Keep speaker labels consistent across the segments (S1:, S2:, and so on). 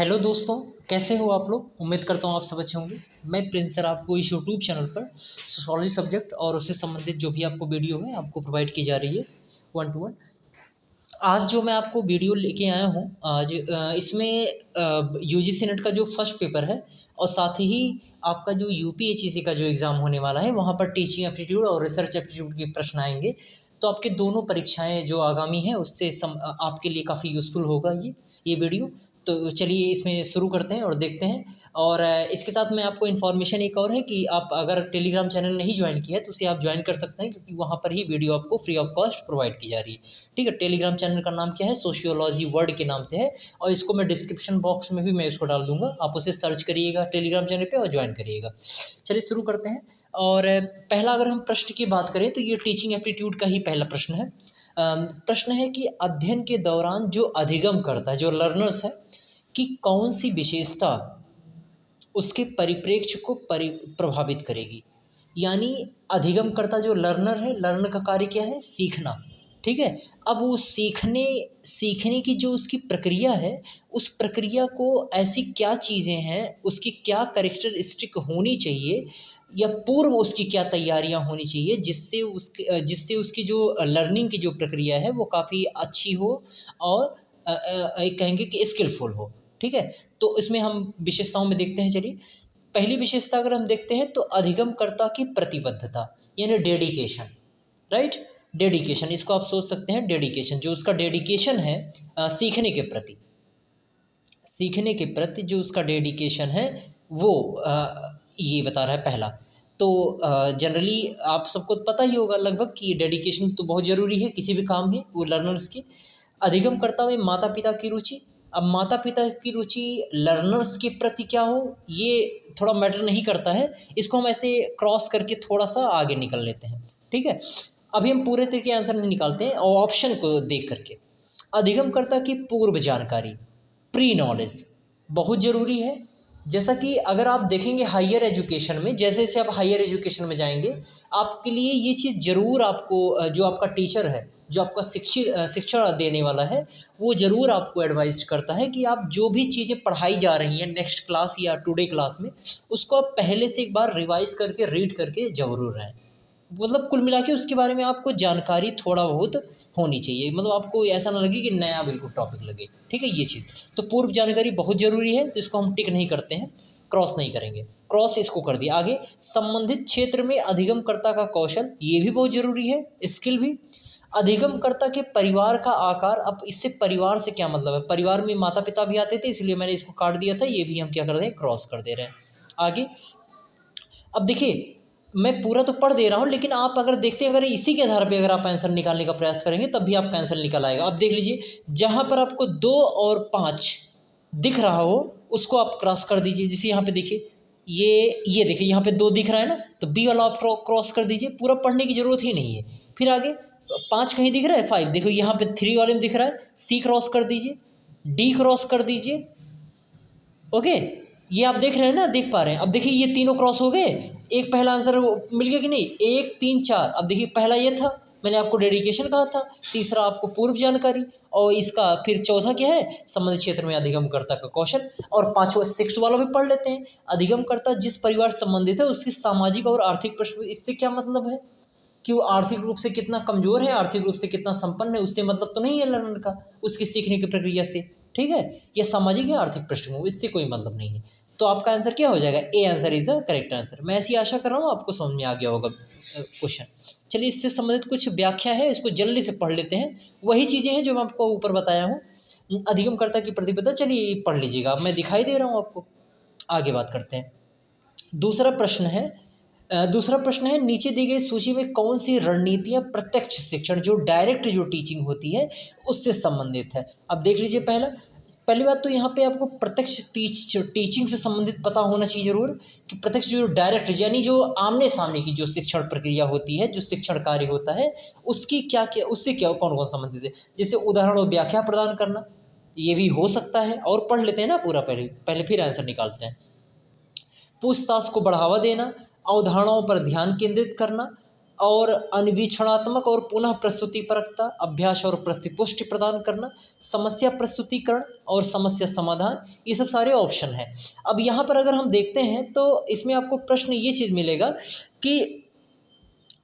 S1: Hello दोस्तों, कैसे हो आप लोग। उम्मीद करता हूँ आप सब अच्छे होंगे। मैं प्रिंस सर आपको इस यूट्यूब चैनल पर सोशोलॉजी सब्जेक्ट और उससे संबंधित जो भी आपको वीडियो है आपको प्रोवाइड की जा रही है वन टू वन। आज जो मैं आपको वीडियो लेके आया हूँ आज इसमें यूजीसी नेट का जो फर्स्ट पेपर है और साथ ही आपका जो यूपीएचईसी का जो एग्ज़ाम होने वाला है वहाँ पर टीचिंग एप्टीट्यूड और रिसर्च एप्टीट्यूड के प्रश्न आएंगे। तो आपके दोनों परीक्षाएं जो आगामी हैं उससे आपके लिए काफ़ी यूज़फुल होगा ये वीडियो। तो चलिए इसमें शुरू करते हैं और देखते हैं। और इसके साथ मैं आपको इन्फॉर्मेशन एक और है कि आप अगर टेलीग्राम चैनल नहीं ज्वाइन किया है तो उसे आप ज्वाइन कर सकते हैं, क्योंकि वहाँ पर ही वीडियो आपको फ्री ऑफ कॉस्ट प्रोवाइड की जा रही है। ठीक है, टेलीग्राम चैनल का नाम क्या है, सोशियोलॉजी वर्ड के नाम से है। और इसको मैं डिस्क्रिप्शन बॉक्स में भी मैं इसको डाल दूंगा, आप उसे सर्च करिएगा टेलीग्राम चैनल पे और ज्वाइन करिएगा। चलिए शुरू करते हैं। और पहला अगर हम प्रश्न की बात करें तो ये टीचिंग एप्टीट्यूड का ही पहला प्रश्न है। प्रश्न है कि अध्ययन के दौरान जो अधिगम करता है, जो लर्नर्स है, कि कौन सी विशेषता उसके परिप्रेक्ष्य को प्रभावित करेगी। यानी अधिगमकर्ता जो लर्नर है, लर्नर का कार्य क्या है, सीखना। ठीक है। अब वो सीखने सीखने की जो उसकी प्रक्रिया है, उस प्रक्रिया को ऐसी क्या चीज़ें हैं, उसकी क्या कैरेक्टरिस्टिक होनी चाहिए या पूर्व उसकी क्या तैयारियां होनी चाहिए जिससे उसकी जो लर्निंग की जो प्रक्रिया है वो काफ़ी अच्छी हो और एक कहेंगे कि स्किलफुल हो। ठीक है। तो इसमें हम विशेषताओं में देखते हैं। चलिए, पहली विशेषता अगर हम देखते हैं तो अधिगमकर्ता की प्रतिबद्धता, यानी डेडिकेशन। राइट। डेडिकेशन, इसको आप सोच सकते हैं डेडिकेशन, जो उसका डेडिकेशन है सीखने के प्रति। सीखने के प्रति जो उसका डेडिकेशन है वो ये बता रहा है पहला। तो जनरली आप सबको पता ही होगा लगभग कि डेडिकेशन तो बहुत ज़रूरी है किसी भी काम में, वो लर्नर्स की। अधिगमकर्ता में माता पिता की रुचि। अब माता पिता की रुचि लर्नर्स के प्रति क्या हो, ये थोड़ा मैटर नहीं करता है। इसको हम ऐसे क्रॉस करके थोड़ा सा आगे निकल लेते हैं। ठीक है। अभी हम पूरे तरीके आंसर नहीं निकालते हैं और ऑप्शन को देख करके। अधिगमकर्ता की पूर्व जानकारी, प्री नॉलेज, बहुत ज़रूरी है। जैसा कि अगर आप देखेंगे हायर एजुकेशन में, जैसे जैसे आप हायर एजुकेशन में जाएंगे, आपके लिए ये चीज़ ज़रूर आपको जो आपका टीचर है, जो आपका शिक्षण देने वाला है, वो ज़रूर आपको एडवाइस करता है कि आप जो भी चीज़ें पढ़ाई जा रही हैं नेक्स्ट क्लास या टुडे क्लास में, उसको आप पहले से एक बार रिवाइज़ करके रीड करके ज़रूर रहें। मतलब कुल मिला के उसके बारे में आपको जानकारी थोड़ा बहुत होनी चाहिए, मतलब आपको ऐसा ना लगे कि नया बिल्कुल टॉपिक लगे। ठीक है, ये चीज़। तो पूर्व जानकारी बहुत ज़रूरी है, तो इसको हम टिक नहीं करते हैं, क्रॉस नहीं करेंगे, क्रॉस इसको कर दिया। आगे, संबंधित क्षेत्र में अधिगमकर्ता का कौशल, ये भी बहुत ज़रूरी है, स्किल भी। अधिगमकर्ता के परिवार का आकार, अब इससे परिवार से क्या मतलब है, परिवार में माता पिता भी आते थे, इसलिए मैंने इसको काट दिया था, ये भी हम क्या कर रहे हैं, क्रॉस कर दे रहे हैं। आगे, अब देखिए, मैं पूरा तो पढ़ दे रहा हूँ, लेकिन आप अगर देखते हैं, अगर इसी के आधार पे अगर आप आंसर निकालने का प्रयास करेंगे तब भी आपका आंसर निकल आएगा। अब देख लीजिए, जहाँ पर आपको 2 और 5 दिख रहा हो उसको आप क्रॉस कर दीजिए। जैसे यहाँ पे देखिए, ये देखिए यहाँ पे 2 दिख रहा है ना, तो बी वाला आप क्रॉस कर दीजिए, पूरा पढ़ने की ज़रूरत ही नहीं है। फिर आगे 5 कहीं दिख रहा है, 5 देखो यहाँ पे 3 वाले में दिख रहा है, सी क्रॉस कर दीजिए, डी क्रॉस कर दीजिए। ओके, ये आप देख रहे हैं ना, देख पा रहे हैं। अब देखिए ये तीनों क्रॉस हो गए, एक पहला आंसर मिल गया कि नहीं, 1 3 4। अब देखिए पहला ये था, मैंने आपको डेडिकेशन कहा था, तीसरा आपको पूर्व जानकारी, और इसका फिर चौथा क्या है, संबंधित क्षेत्र में अधिगमकर्ता का कौशल। और पांचवा 6 वाला भी पढ़ लेते हैं। अधिगमकर्ता जिस परिवार से संबंधित है उसकी सामाजिक और आर्थिक प्रश्न, इससे क्या मतलब है कि वो आर्थिक रूप से कितना कमज़ोर है, आर्थिक रूप से कितना संपन्न है, उससे मतलब तो नहीं है लर्नर का, उसकी सीखने की प्रक्रिया से। ठीक है, ये सामाजिक या आर्थिक पृष्ठभूमि, इससे कोई मतलब नहीं है। तो आपका आंसर क्या हो जाएगा, A answer is the correct answer. मैं ऐसी आशा कर रहा हूँ आपको समझ में आ गया होगा क्वेश्चन। चलिए, इससे संबंधित कुछ व्याख्या है, इसको जल्दी से पढ़ लेते हैं। वही चीज़ें हैं जो मैं आपको ऊपर बताया हूँ। अधिगमकर्ता की प्रतिबद्धता, चलिए पढ़ लीजिएगा, अब मैं दिखाई दे रहा हूँ आपको। आगे बात करते हैं। दूसरा प्रश्न है, नीचे दी गई सूची में कौन सी रणनीतियाँ प्रत्यक्ष शिक्षण, जो डायरेक्ट जो टीचिंग होती है उससे संबंधित है। अब देख लीजिए, पहली बात तो यहाँ पे आपको प्रत्यक्ष टीचिंग से संबंधित पता होना चाहिए ज़रूर, कि प्रत्यक्ष जो डायरेक्ट यानी जो आमने सामने की जो शिक्षण प्रक्रिया होती है, जो शिक्षण कार्य होता है, उसकी क्या क्या, उससे क्या कौन कौन संबंधित है। जैसे उदाहरण और व्याख्या प्रदान करना, ये भी हो सकता है। और पढ़ लेते हैं ना पूरा, पहले पहले फिर आंसर निकालते हैं। पूछताछ को बढ़ावा देना, अवधारणाओं पर ध्यान केंद्रित करना, और अन्वीक्षणात्मक और पुनः प्रस्तुतिपरकता, अभ्यास और प्रतिपुष्टि प्रदान करना, समस्या प्रस्तुतिकरण और समस्या समाधान, ये सब सारे ऑप्शन हैं। अब यहाँ पर अगर हम देखते हैं तो इसमें आपको प्रश्न ये चीज़ मिलेगा कि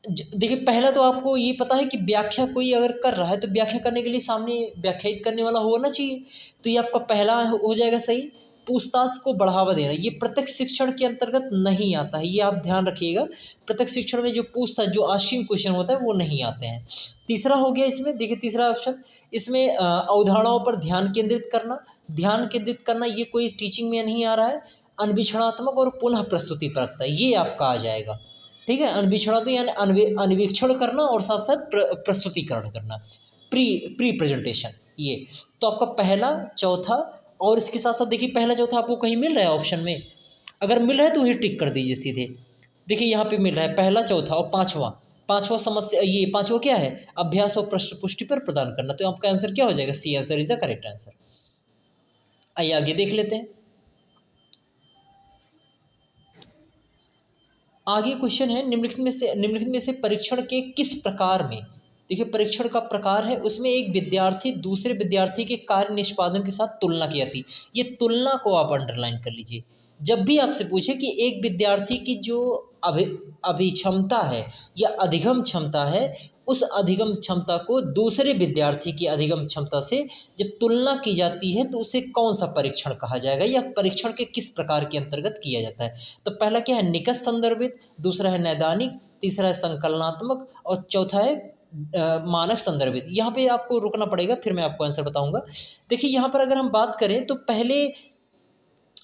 S1: देखिए, पहला तो आपको ये पता है कि व्याख्या कोई अगर कर रहा है तो व्याख्या करने के लिए सामने व्याख्यायित करने वाला होना चाहिए। तो ये आपका पहला हो जाएगा सही। पूछताछ को बढ़ावा देना, ये प्रत्यक्ष शिक्षण के अंतर्गत नहीं आता है, ये आप ध्यान रखिएगा। प्रत्यक्ष शिक्षण में जो पूछताछ, जो आस्किंग क्वेश्चन होता है वो नहीं आते हैं। तीसरा हो गया इसमें, देखिए तीसरा ऑप्शन इसमें अवधारणाओं पर ध्यान केंद्रित करना ये कोई टीचिंग में नहीं आ रहा है। अन्वीक्षणात्मक और पुनः प्रस्तुति परखता, ये आपका आ जाएगा। ठीक है, अन्वीक्षणात्मक यानी अन्वीक्षण करना और साथ साथ प्रस्तुतिकरण करना, प्री प्रेजेंटेशन, ये तो आपका पहला, चौथा और इसके साथ साथ देखिए पहला चौथा आपको कहीं मिल रहा है ऑप्शन में, अगर मिल रहा है तो वही टिक कर दीजिए सीधे। देखिए यहाँ पे मिल रहा है पहला, चौथा और पांचवा समस्या, ये पांचवा क्या है, अभ्यास और प्रश्न पुष्टि पर प्रदान करना। तो आपका आंसर क्या हो जाएगा, C answer is the correct answer. आइए आगे देख लेते हैं। आगे क्वेश्चन है, निम्नलिखित में से परीक्षण के किस प्रकार में, देखिए परीक्षण का प्रकार है, उसमें एक विद्यार्थी दूसरे विद्यार्थी के कार्य निष्पादन के साथ तुलना की जाती है। ये तुलना को आप अंडरलाइन कर लीजिए। जब भी आपसे पूछे कि एक विद्यार्थी की जो अभिक्षमता है या अधिगम क्षमता है, उस अधिगम क्षमता को दूसरे विद्यार्थी की अधिगम क्षमता से जब तुलना की जाती है तो उसे कौन सा परीक्षण कहा जाएगा, या परीक्षण के किस प्रकार के अंतर्गत किया जाता है। तो पहला क्या है, निकष संदर्भित, दूसरा है नैदानिक, तीसरा है संकलनात्मक और चौथा है मानक संदर्भित। यहाँ पे आपको रुकना पड़ेगा, फिर मैं आपको आंसर बताऊंगा। देखिए यहाँ पर अगर हम बात करें तो पहले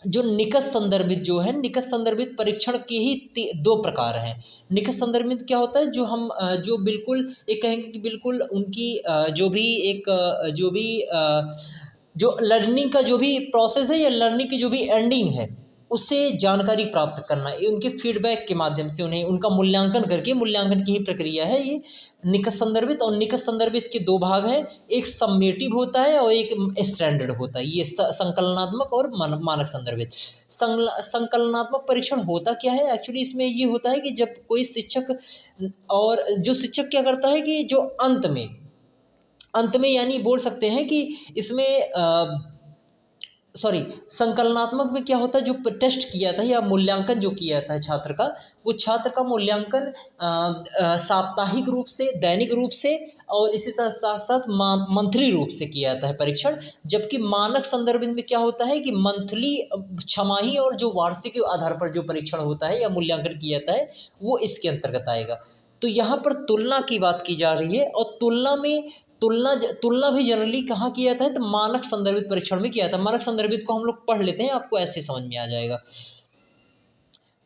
S1: जो निकष संदर्भित जो है, निकष संदर्भित परीक्षण के ही दो प्रकार हैं। निकष संदर्भित क्या होता है, जो हम जो बिल्कुल एक कहेंगे कि बिल्कुल उनकी जो भी एक जो भी जो लर्निंग का जो भी प्रोसेस है या लर्निंग की जो भी एंडिंग है, उससे जानकारी प्राप्त करना, ये उनके फीडबैक के माध्यम से उन्हें उनका मूल्यांकन करके, मूल्यांकन की ही प्रक्रिया है ये निकष संदर्भित। और निकष संदर्भित के दो भाग हैं, एक सम्मेटिव होता है और एक स्टैंडर्ड होता है। ये संकलनात्मक और मानक संदर्भित। संकलनात्मक परीक्षण होता क्या है, एक्चुअली इसमें ये होता है कि जब कोई शिक्षक, और जो शिक्षक क्या करता है कि जो अंत में यानी बोल सकते हैं कि इसमें संकलनात्मक में क्या होता है, जो टेस्ट किया था या मूल्यांकन जो किया था छात्र का, वो छात्र का मूल्यांकन साप्ताहिक रूप से, दैनिक रूप से और इसी साथ साथ मंथली रूप से किया जाता है परीक्षण। जबकि मानक संदर्भ में क्या होता है कि मंथली, छमाही और जो वार्षिक आधार पर जो परीक्षण होता है या मूल्यांकन किया जाता है, वो इसके अंतर्गत आएगा। तो यहाँ पर तुलना की बात की जा रही है, और तुलना भी जनरली कहाँ किया जाता है, तो मानक संदर्भित परीक्षण में किया जाता है। मानक संदर्भित को हम लोग पढ़ लेते हैं, आपको ऐसे समझ में आ जाएगा।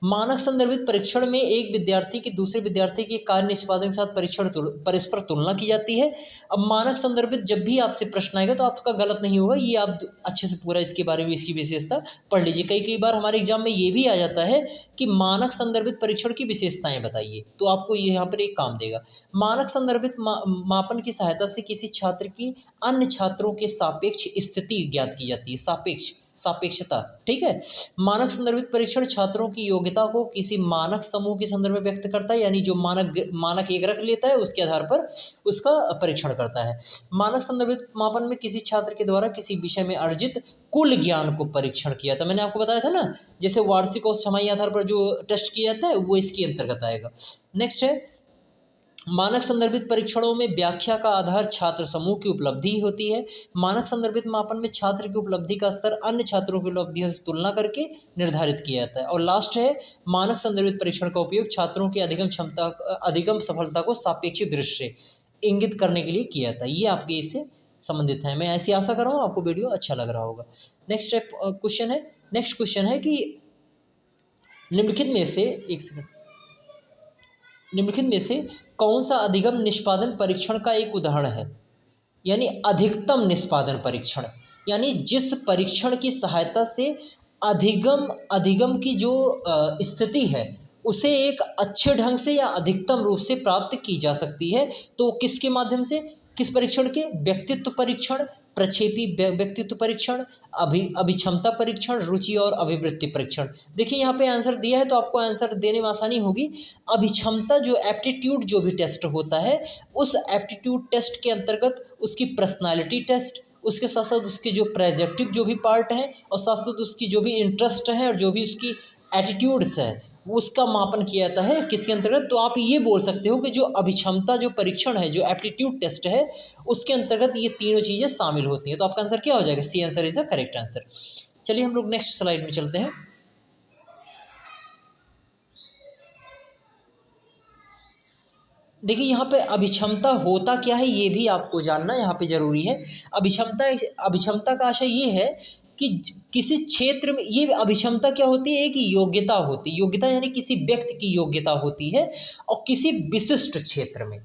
S1: मानक संदर्भित परीक्षण में एक विद्यार्थी की दूसरे विद्यार्थी के कार्य निष्पादन के साथ परस्पर तुलना की जाती है। अब मानक संदर्भित जब भी आपसे प्रश्न आएगा तो आपका गलत नहीं होगा, ये आप अच्छे से पूरा इसके बारे में, इसकी विशेषता पढ़ लीजिए। कई बार हमारे एग्जाम में ये भी आ जाता है कि मानक संदर्भित परीक्षण की विशेषताएं बताइए, तो आपको ये यहाँ पर एक काम देगा। मानक संदर्भित मापन की सहायता से किसी छात्र की अन्य छात्रों के सापेक्ष स्थिति ज्ञात की जाती है, सापेक्षता। ठीक है, मानक संदर्भित परीक्षण छात्रों की योग्यता को किसी मानक समूह के संदर्भ में व्यक्त करता है, यानी जो मानक एक रख लेता है उसके आधार पर उसका परीक्षण करता है। मानक संदर्भित मापन में किसी छात्र के द्वारा किसी विषय में अर्जित कुल ज्ञान को परीक्षण किया था, मैंने आपको बताया था ना, जैसे वार्षिक और छमाही आधार पर जो टेस्ट किया जाता है वो इसके अंतर्गत आएगा। नेक्स्ट है, मानक संदर्भित परीक्षणों में व्याख्या का आधार छात्र समूह की उपलब्धि होती है। मानक संदर्भित मापन में छात्र की उपलब्धि का स्तर अन्य छात्रों की उपलब्धियों से तुलना करके निर्धारित किया जाता है। और लास्ट है, मानक संदर्भित परीक्षण का उपयोग छात्रों की अधिगम सफलता को सापेक्षिक दृष्टि से इंगित करने के लिए किया जाता है। ये आपके इससे संबंधित है। मैं ऐसी आशा कर रहा हूँ आपको वीडियो अच्छा लग रहा होगा। नेक्स्ट क्वेश्चन है कि निम्नलिखित में से कौन सा अधिगम निष्पादन परीक्षण का एक उदाहरण है, यानी अधिकतम निष्पादन परीक्षण, यानी जिस परीक्षण की सहायता से अधिगम की जो स्थिति है उसे एक अच्छे ढंग से या अधिकतम रूप से प्राप्त की जा सकती है। तो किसके माध्यम से, किस परीक्षण के, व्यक्तित्व परीक्षण, प्रक्षेपी व्यक्तित्व परीक्षण, अभिक्षमता परीक्षण, रुचि और अभिवृत्ति परीक्षण। देखिए यहाँ पे आंसर दिया है तो आपको आंसर देने में आसानी होगी। अभिक्षमता जो एप्टीट्यूड जो भी टेस्ट होता है, उस एप्टीट्यूड टेस्ट के अंतर्गत उसकी पर्सनालिटी टेस्ट, उसके साथ साथ उसके जो प्रोजेक्टिव जो भी पार्ट है और साथ साथ उसकी जो भी इंटरेस्ट है और जो भी उसकी एटीट्यूड्स है उसका मापन किया जाता है किसके अंतर्गत। तो आप ये बोल सकते हो कि जो अभिक्षमता जो परीक्षण है, जो एप्टीट्यूड टेस्ट है, उसके अंतर्गत ये तीनों चीज़ें शामिल होती हैं। तो आपका आंसर क्या हो जाएगा? C answer is the correct answer. चलिए हम लोग नेक्स्ट स्लाइड में चलते हैं। देखिए यहाँ पे अभिक्षमता होता क्या है ये भी आपको जानना यहाँ पे जरूरी है। अभिक्षमता का आशय ये है कि किसी क्षेत्र में, ये अभिक्षमता क्या होती है? एक योग्यता होती है। योग्यता यानी किसी व्यक्ति की योग्यता होती है और किसी विशिष्ट क्षेत्र में,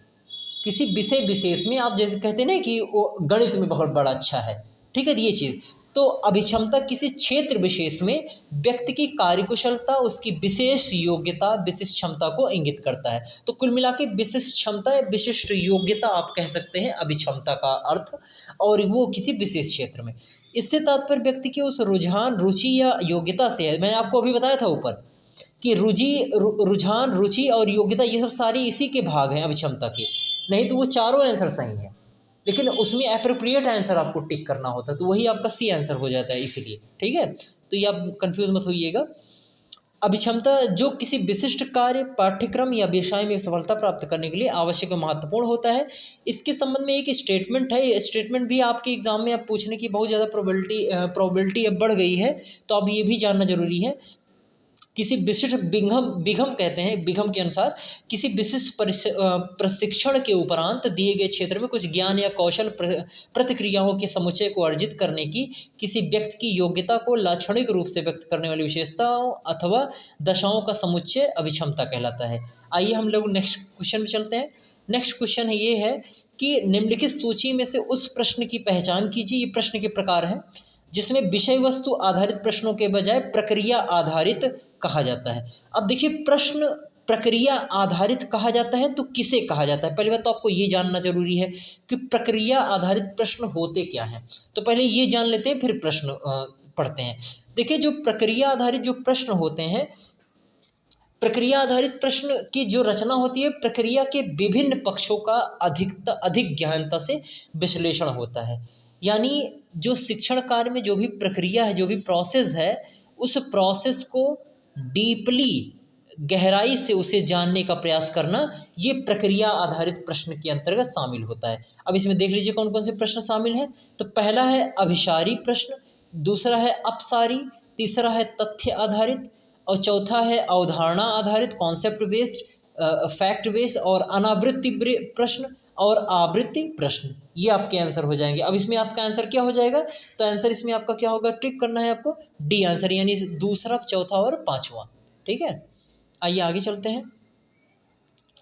S1: किसी विषय विशेष में। आप जैसे कहते हैं ना कि वो गणित में बहुत बड़ा अच्छा है, ठीक है, ये चीज़। तो अभिक्षमता किसी क्षेत्र विशेष में व्यक्ति की कार्यकुशलता, उसकी विशेष योग्यता, विशिष्ट क्षमता को इंगित करता है। तो कुल मिला के विशिष्ट क्षमता या विशिष्ट योग्यता आप कह सकते हैं अभिक्षमता का अर्थ, और वो किसी विशेष क्षेत्र में। इससे तात्पर्य व्यक्ति के उस रुझान, रुचि या योग्यता से है। मैंने आपको अभी बताया था ऊपर कि रुझान, रुचि और योग्यता ये सब सारी इसी के भाग हैं अभिक्षमता के। नहीं तो वो चारों आंसर सही हैं, लेकिन उसमें एप्रोप्रिएट आंसर आपको टिक करना होता है, तो वही आपका सी आंसर हो जाता है इसीलिए, ठीक है। तो ये आप कंफ्यूज मत होइएगा। अभिक्षमता जो किसी विशिष्ट कार्य, पाठ्यक्रम या विषय में सफलता प्राप्त करने के लिए आवश्यक और महत्वपूर्ण होता है। इसके संबंध में एक स्टेटमेंट है, ये स्टेटमेंट भी आपके एग्जाम में आप पूछने की बहुत ज़्यादा प्रोबेबिलिटी अब बढ़ गई है, तो अब ये भी जानना जरूरी है। किसी विशिष्ट विघम कहते हैं, विघम के अनुसार किसी विशिष्ट प्रशिक्षण के उपरांत दिए गए क्षेत्र में कुछ ज्ञान या कौशल प्रतिक्रियाओं के समुच्चय को अर्जित करने की किसी व्यक्ति की योग्यता को लाक्षणिक रूप से व्यक्त करने वाली विशेषताओं अथवा दशाओं का समुच्चय अभिक्षमता कहलाता है। आइए हम लोग नेक्स्ट क्वेश्चन में चलते हैं। नेक्स्ट क्वेश्चन है ये है कि निम्नलिखित सूची में से उस प्रश्न की पहचान कीजिए। ये प्रश्न के प्रकार हैं जिसमें विषय वस्तु आधारित प्रश्नों के बजाय प्रक्रिया आधारित कहा जाता है। अब देखिए, प्रश्न प्रक्रिया आधारित कहा जाता है तो किसे कहा जाता है? पहली बात तो आपको ये जानना जरूरी है कि प्रक्रिया आधारित प्रश्न होते क्या हैं। तो पहले ये जान लेते हैं, फिर प्रश्न पढ़ते हैं। देखिए, जो प्रक्रिया आधारित जो प्रश्न होते हैं, प्रक्रिया आधारित प्रश्न की जो रचना होती है, प्रक्रिया के विभिन्न पक्षों का अधिक गहनता से विश्लेषण होता है। यानी जो शिक्षण कार्य में जो भी प्रक्रिया है, जो भी प्रोसेस है, उस प्रोसेस को डीपली, गहराई से उसे जानने का प्रयास करना, ये प्रक्रिया आधारित प्रश्न के अंतर्गत शामिल होता है। अब इसमें देख लीजिए कौन कौन से प्रश्न शामिल हैं। तो पहला है अभिसारी प्रश्न, दूसरा है अपसारी, तीसरा है तथ्य आधारित, और चौथा है अवधारणा आधारित, कॉन्सेप्ट बेस्ड, फैक्ट बेस्ड, और अनावृत्ति प्रश्न और आवृत्ति प्रश्न। ये आपके आंसर हो जाएंगे। अब इसमें आपका आंसर क्या हो जाएगा? तो आंसर इसमें आपका क्या होगा? ट्रिक करना है आपको, डी आंसर, यानी दूसरा, चौथा और पांचवा, ठीक है। आइए आगे चलते हैं।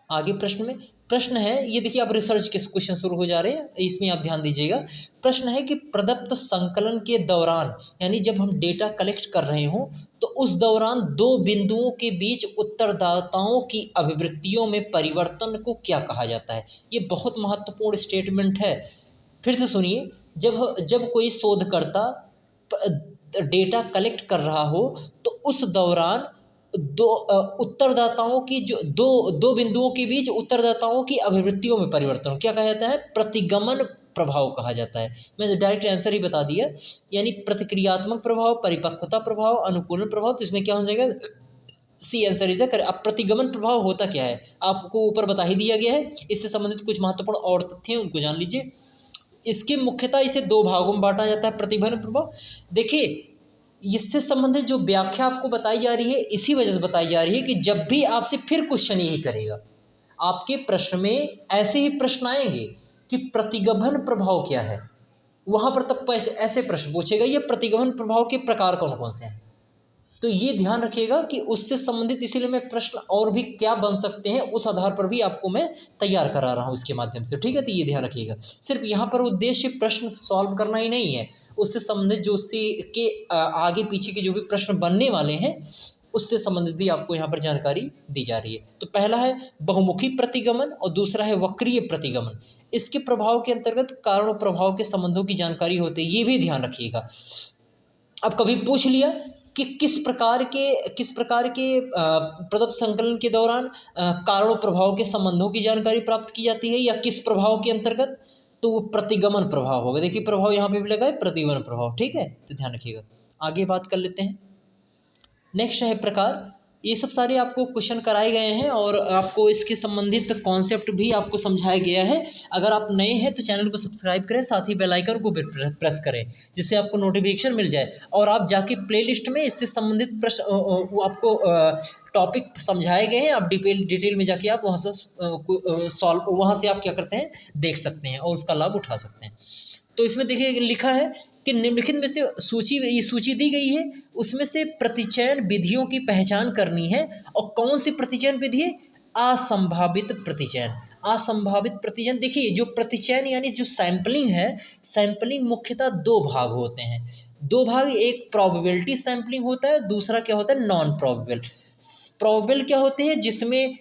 S1: आगे प्रश्न है, ये देखिए आप रिसर्च के क्वेश्चन शुरू हो जा रहे हैं, इसमें आप ध्यान दीजिएगा। प्रश्न है कि प्रदत्त संकलन के दौरान, यानी जब हम डेटा कलेक्ट कर रहे हों, तो उस दौरान दो बिंदुओं के बीच उत्तरदाताओं की अभिवृत्तियों में परिवर्तन को क्या कहा जाता है? ये बहुत महत्वपूर्ण स्टेटमेंट है। फिर से सुनिए, जब कोई शोधकर्ता डेटा कलेक्ट कर रहा हो, तो उस दौरान उत्तरदाताओं की जो दो बिंदुओं के बीच उत्तरदाताओं की अभिवृत्तियों में परिवर्तन क्या कहा जाता है? प्रतिगमन प्रभाव कहा जाता है। मैंने डायरेक्ट आंसर ही बता दिया, यानी प्रतिक्रियात्मक प्रभाव, परिपक्वता प्रभाव, अनुकूलन प्रभाव। तो इसमें क्या हो जाएगा? सी आंसर इज कर। अब प्रतिगमन प्रभाव होता क्या है आपको ऊपर बता ही दिया गया है। इससे संबंधित कुछ महत्वपूर्ण और तथ्य हैं, उनको जान लीजिए। इसके मुख्यतः इसे दो भागों में बांटा जाता है, प्रतिगमन प्रभाव। देखिए, इससे संबंधित जो व्याख्या आपको बताई जा रही है, इसी वजह से बताई जा रही है कि जब भी आपसे फिर क्वेश्चन यही करेगा, आपके प्रश्न में ऐसे ही प्रश्न आएंगे कि प्रतिगमन प्रभाव क्या है, वहां पर तब ऐसे प्रश्न पूछेगा, ये प्रतिगमन प्रभाव के प्रकार कौन कौन से हैं। तो ये ध्यान रखिएगा कि उससे संबंधित, इसीलिए मैं प्रश्न और भी क्या बन सकते हैं उस आधार पर भी आपको मैं तैयार करा रहा हूँ इसके माध्यम से, ठीक है। तो ये ध्यान रखिएगा, सिर्फ यहाँ पर उद्देश्य प्रश्न सॉल्व करना ही नहीं है, उससे संबंधित जो उससे के आगे पीछे के जो भी प्रश्न बनने वाले हैं उससे संबंधित भी आपको यहाँ पर जानकारी दी जा रही है। तो पहला है बहुमुखी प्रतिगमन और दूसरा है वक्रीय प्रतिगमन। इसके प्रभाव के अंतर्गत कारण और प्रभाव के संबंधों की जानकारी होती है, ये भी ध्यान रखिएगा। अब कभी पूछ लिया कि किस प्रकार के प्रदत्त संकलन के दौरान कारण और प्रभाव के संबंधों की जानकारी प्राप्त की जाती है या किस प्रभाव के अंतर्गत, तो वो प्रतिगमन प्रभाव होगा। देखिए प्रभाव यहाँ पे भी लगा है, प्रतिगमन प्रभाव, ठीक है, तो ध्यान रखिएगा। आगे बात कर लेते हैं। नेक्स्ट है प्रकार। ये सब सारे आपको क्वेश्चन कराए गए हैं और आपको इसके संबंधित कॉन्सेप्ट भी आपको समझाया गया है। अगर आप नए हैं तो चैनल को सब्सक्राइब करें, साथ ही बेल आइकन को भी प्रेस करें, जिससे आपको नोटिफिकेशन मिल जाए। और आप जाके प्लेलिस्ट में इससे संबंधित प्रश्न वो आपको टॉपिक समझाए गए हैं, आप डिटेल में जाके आप वहाँ से सॉल्व वहाँ से आप क्या करते हैं, देख सकते हैं और उसका लाभ उठा सकते हैं। तो इसमें देखिए लिखा है कि निम्नलिखित में से ये सूची दी गई है, उसमें से प्रतिचयन विधियों की पहचान करनी है। और कौन सी प्रतिचयन विधि है? असंभावित प्रतिचयन। असंभावित प्रतिचयन, देखिए जो प्रतिचयन यानी जो सैंपलिंग है, सैंपलिंग मुख्यतः दो भाग होते हैं। दो भाग, एक प्रोबेबिलिटी सैंपलिंग होता है, दूसरा क्या होता है, नॉन प्रोबेबल। प्रोबेबल क्या होते हैं, जिसमें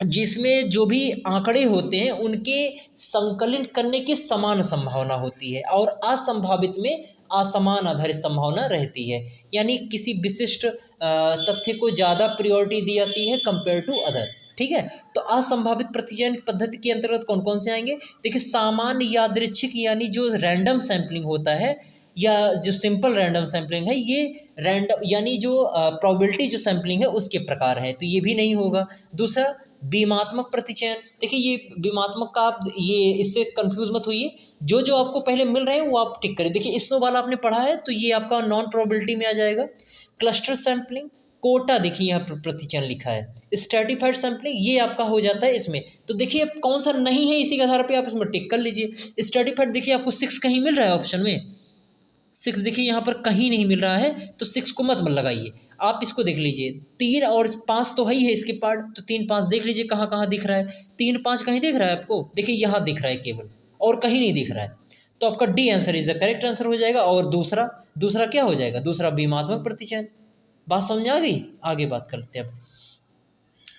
S1: जिसमें जो भी आंकड़े होते हैं उनके संकलन करने की समान संभावना होती है, और असंभावित में असमान आधारित संभावना रहती है। यानी किसी विशिष्ट तथ्य को ज़्यादा प्रायोरिटी दी जाती है कंपेयर टू अदर, ठीक है। तो असंभावित प्रतिचयन पद्धति के अंतर्गत कौन कौन से आएंगे? देखिए सामान्य यादृच्छिक यानी जो रैंडम सैंपलिंग होता है, या जो सिंपल रैंडम सैंपलिंग है, ये रैंडम यानी जो प्रोबेबिलिटी जो सैंपलिंग है उसके प्रकार है, तो ये भी नहीं होगा। दूसरा बीमात्मक प्रतिचयन। देखिए ये बीमात्मक का आप ये इससे कंफ्यूज मत होइए, जो जो आपको पहले मिल रहे हैं वो आप टिक करें। देखिए स्नोबॉल आपने पढ़ा है तो ये आपका नॉन प्रोबेबिलिटी में आ जाएगा। क्लस्टर सैंपलिंग, कोटा देखिए यहाँ पर प्रतिचयन लिखा है। स्ट्रैटिफाइड सैंपलिंग ये आपका हो जाता है इसमें। तो देखिए अब कौन सा नहीं है, इसी के आधार पे आप इसमें टिक कर लीजिए। स्ट्रैटिफाइड देखिए आपको 6 कहीं मिल रहा है ऑप्शन में, 6 देखिए यहाँ पर कहीं नहीं मिल रहा है, तो 6 को मत लगाइए, आप इसको देख लीजिए। 3 और 5 तो है ही है इसके पार्ट, तो 3 5 देख लीजिए कहाँ कहाँ दिख रहा है। 3 5 कहीं दिख रहा है आपको? देखिए यहाँ दिख रहा है केवल, और कहीं नहीं दिख रहा है। तो आपका D answer is the correct answer हो जाएगा। और दूसरा दूसरा क्या हो जाएगा? दूसरा बीमात्मक प्रतिचयन। बात समझ आ गई? आगे बात करते हैं अब।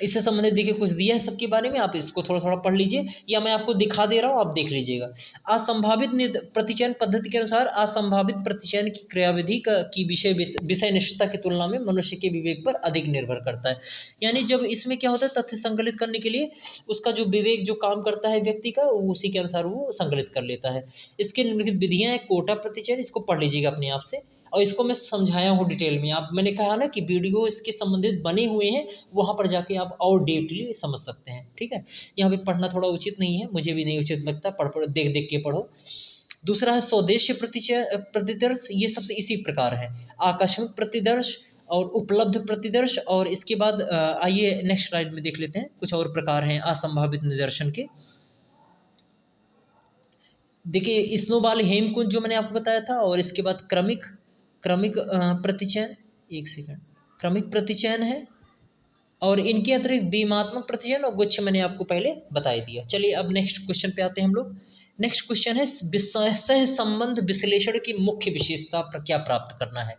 S1: इससे संबंधित देखिए कुछ दिया है सबके बारे में, आप इसको थोड़ा थोड़ा पढ़ लीजिए, या मैं आपको दिखा दे रहा हूँ, आप देख लीजिएगा। असंभावित प्रतिचयन पद्धति के अनुसार असंभावित प्रतिचयन की क्रियाविधि की विषय निष्ठता की तुलना में मनुष्य के विवेक पर अधिक निर्भर करता है। यानी जब इसमें क्या होता है, तथ्य संकलित करने के लिए उसका जो विवेक जो काम करता है व्यक्ति का, उसी के अनुसार वो संकलित कर लेता है। इसके निम्नलिखित विधियाँ हैं। कोटा प्रतिचयन, इसको पढ़ लीजिएगा अपने आप से, और इसको मैं समझाया हूँ डिटेल में। आप मैंने कहा ना कि वीडियो इसके संबंधित बने हुए हैं, वहाँ पर जाके आप और डीपली समझ सकते हैं, ठीक है। यहाँ पे पढ़ना थोड़ा उचित नहीं है, मुझे भी नहीं उचित लगता, पढ़ देख देख के पढ़ो। दूसरा है स्वदेशी प्रतिदर्श, ये सबसे इसी प्रकार है। आकस्मिक प्रतिदर्श और उपलब्ध प्रतिदर्श। और इसके बाद आइए नेक्स्ट स्लाइड में देख लेते हैं, कुछ और प्रकार हैं असंभावित निदर्शन के। देखिए स्नोबॉल हेमकुंज जो मैंने आपको बताया था, और इसके बाद क्रमिक क्रमिक प्रतिचयन, एक सेकंड, क्रमिक प्रतिचयन है, और इनके अतिरिक्त बीमात्मक प्रतिचयन और गुच्छ मैंने आपको पहले बता ही दिया। चलिए अब नेक्स्ट क्वेश्चन पे आते हैं हम लोग। नेक्स्ट क्वेश्चन है सहसंबंध विश्लेषण की मुख्य विशेषता पर क्या प्राप्त करना है।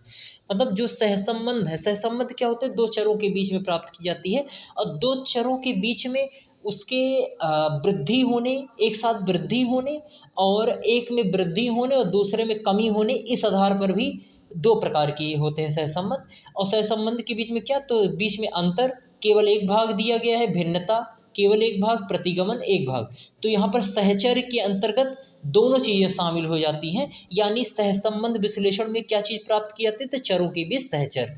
S1: मतलब जो सहसंबंध है, सहसंबंध क्या होता है, दो चरों के बीच में प्राप्त की जाती है, और दो चरों के बीच में उसके वृद्धि होने, एक साथ वृद्धि होने, और एक में वृद्धि होने और दूसरे में कमी होने, इस आधार पर भी दो प्रकार के होते हैं सहसंबंध। और सहसंबंध के बीच में क्या, तो बीच में अंतर केवल एक भाग दिया गया है, भिन्नता केवल एक भाग, प्रतिगमन एक भाग। तो यहाँ पर सहचर्य के अंतर्गत दोनों चीज़ें शामिल हो जाती हैं। यानी सहसंबंध विश्लेषण में क्या चीज़ प्राप्त की जाती है, तो चरों के बीच सहचर्य।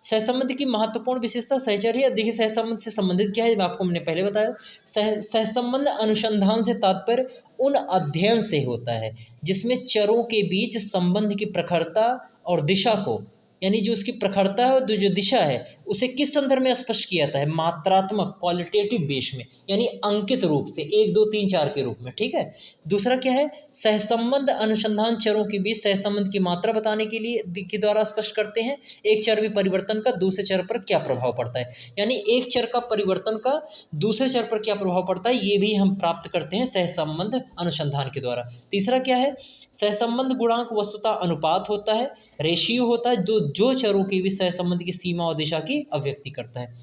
S1: सहसंबंध की महत्वपूर्ण विशेषता सहचर्य है। देखिए सहसंबंध से संबंधित क्या है, आपको मैंने पहले बताया। सहसंबंध अनुसंधान से तात्पर्य उन अध्ययन से होता है जिसमें चरों के बीच संबंध की प्रखरता और दिशा को, यानी जो उसकी प्रखरता है और जो दिशा है उसे किस संदर्भ में स्पष्ट किया जाता है? मात्रात्मक क्वालिटेटिव बेस में, यानी अंकित रूप से 1 2 3 4 के रूप में, ठीक है। दूसरा क्या है? सहसंबंध अनुसंधान चरों के बीच सहसंबंध की मात्रा बताने के लिए के द्वारा स्पष्ट करते हैं। एक चर में परिवर्तन का दूसरे चर पर क्या प्रभाव पड़ता है, यानी एक चर का परिवर्तन का दूसरे चर पर क्या प्रभाव पड़ता है, ये भी हम प्राप्त करते हैं सहसंबंध अनुसंधान के द्वारा। तीसरा क्या है? सहसंबंध गुणांक वस्तुतः अनुपात होता है, रेशियो होता है, जो चरों के भी सहसंबंध की सीमा और दिशा की अभिव्यक्ति करता है।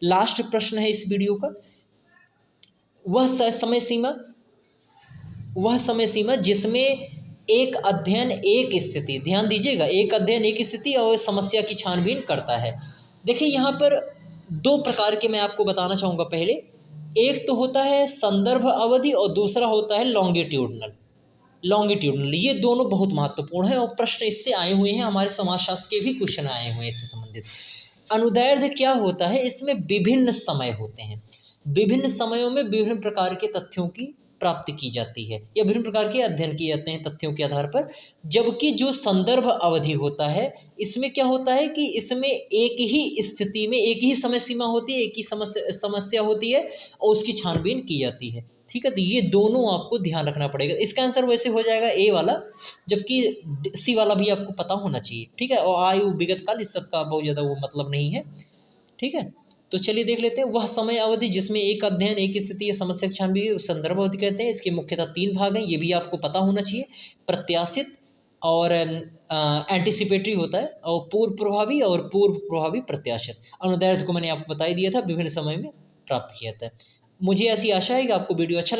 S1: लास्ट प्रश्न है इस वीडियो का, वह समय सीमा जिसमें एक अध्ययन एक स्थिति, ध्यान दीजिएगा, एक अध्ययन एक स्थिति और समस्या की छानबीन करता है। देखिए यहाँ पर दो प्रकार के मैं आपको बताना चाहूँगा। पहले एक तो होता है संदर्भ अवधि और दूसरा होता है लॉन्गिट्यूडनल। ये दोनों बहुत महत्वपूर्ण है और प्रश्न इससे आए हुए हैं, हमारे समाजशास्त्र के भी क्वेश्चन आए हुए हैं इससे संबंधित। अनुदैर्ध्य क्या होता है? इसमें विभिन्न समय होते हैं, विभिन्न समयों में विभिन्न प्रकार के तथ्यों की प्राप्ति की जाती है या विभिन्न प्रकार के अध्ययन किए जाते हैं तथ्यों के आधार पर। जबकि जो संदर्भ अवधि होता है, इसमें क्या होता है कि इसमें एक ही स्थिति में एक ही समय सीमा होती है, एक ही समस्या होती है और उसकी छानबीन की जाती है, ठीक है। तो ये दोनों आपको ध्यान रखना पड़ेगा। इसका आंसर वैसे हो जाएगा ए वाला, जबकि सी वाला भी आपको पता होना चाहिए, ठीक है। और आयु विगत काल इस सब का बहुत ज़्यादा वो मतलब नहीं है, ठीक है। तो चलिए देख लेते हैं, वह समय अवधि जिसमें एक अध्ययन एक स्थिति या समस्या की छानबीन संदर्भ अवधि कहते हैं। इसके मुख्यतः 3 भाग हैं, ये भी आपको पता होना चाहिए। प्रत्याशित और एंटिसिपेटरी होता है, और पूर्व प्रभावी और पूर्व प्रभावी प्रत्याशित। अनुदैर्ध्य को मैंने आपको बता ही दिया था, विभिन्न समय में प्राप्त किया जाता है। मुझे ऐसी आशा है कि आपको वीडियो अच्छा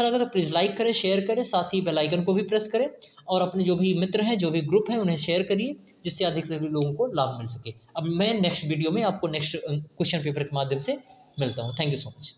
S1: लगा तो प्लीज़ लाइक करें, शेयर करें, साथ ही बेल आइकन को भी प्रेस करें और अपने जो भी मित्र हैं, जो भी ग्रुप हैं, उन्हें शेयर करिए, जिससे अधिक से अधिक लोगों को लाभ मिल सके। अब मैं नेक्स्ट वीडियो में आपको नेक्स्ट क्वेश्चन पेपर के माध्यम से मिलता हूँ। Thank you so much.